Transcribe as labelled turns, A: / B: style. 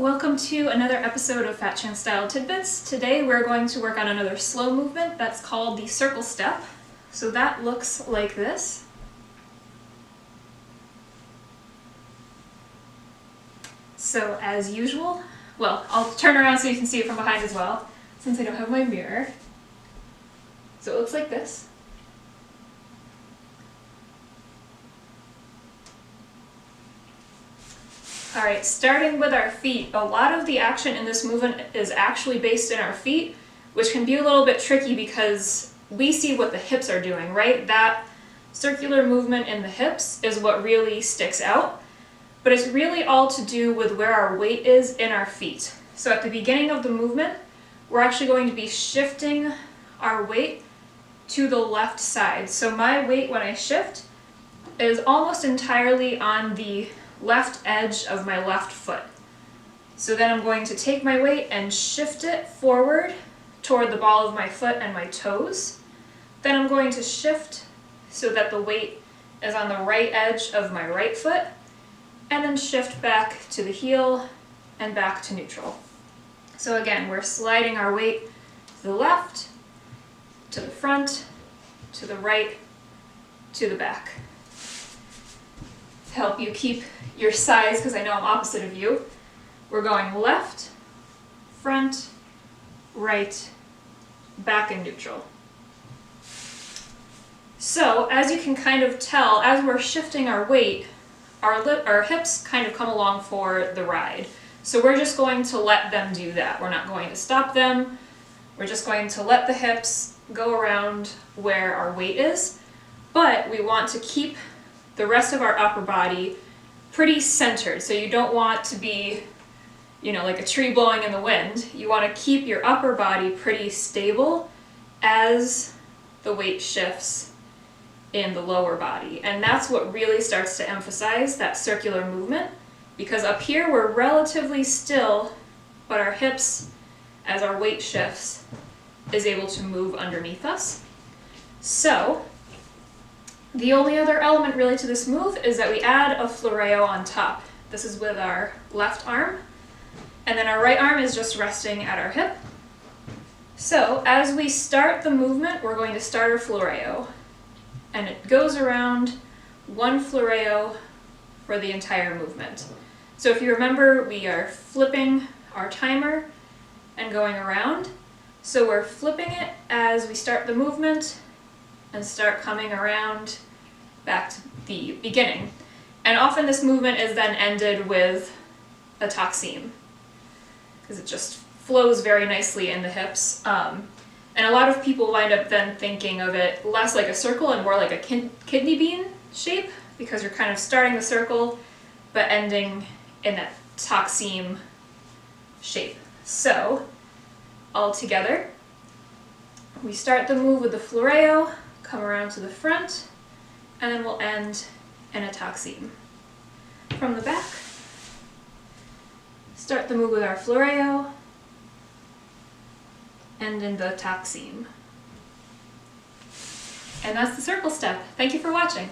A: welcome to another episode of FatChanceStyle Tidbits. Today we're going to work on another slow movement that's called the circle step. So that looks like this. So as usual, well, I'll turn around so you can see it from behind as well, since I don't have my mirror. So it looks like this. Alright, starting with our feet, a lot of the action in this movement is actually based in our feet, which can be a little bit tricky because we see what the hips are doing, right? That circular movement in the hips is what really sticks out, but it's really all to do with where our weight is in our feet. So at the beginning of the movement, we're actually going to be shifting our weight to the left side. So my weight when I shift is almost entirely on the left edge of my left foot. So then I'm going to take my weight and shift it forward toward the ball of my foot and my toes. Then I'm going to shift so that the weight is on the right edge of my right foot, and then shift back to the heel and back to neutral. So again, we're sliding our weight to the left, to the front, to the right, to the back. To help you keep your size, because I know I'm opposite of you, we're going left, front, right, back, and neutral. So as you can kind of tell, as we're shifting our weight, our hips kind of come along for the ride. So we're just going to let them do that. We're not going to stop them. We're just going to let the hips go around where our weight is, but we want to keep the rest of our upper body pretty centered. So you don't want to be, like a tree blowing in the wind. You want to keep your upper body pretty stable as the weight shifts in the lower body. And that's what really starts to emphasize that circular movement, because up here we're relatively still, but our hips, as our weight shifts, is able to move underneath us. So the only other element really to this move is that we add a floreo on top. This is with our left arm, and then our right arm is just resting at our hip. So as we start the movement, we're going to start our floreo, and it goes around one floreo for the entire movement. So if you remember, we are flipping our timer and going around. So we're flipping it as we start the movement and start coming around back to the beginning. And often this movement is then ended with a taksim, because it just flows very nicely in the hips. And a lot of people wind up then thinking of it less like a circle and more like a kidney bean shape, because you're kind of starting the circle but ending in that taksim shape. So all together, we start the move with the floreo, come around to the front, and then we'll end in a taksim. From the back, start the move with our floreo, end in the taksim. And that's the circle step. Thank you for watching.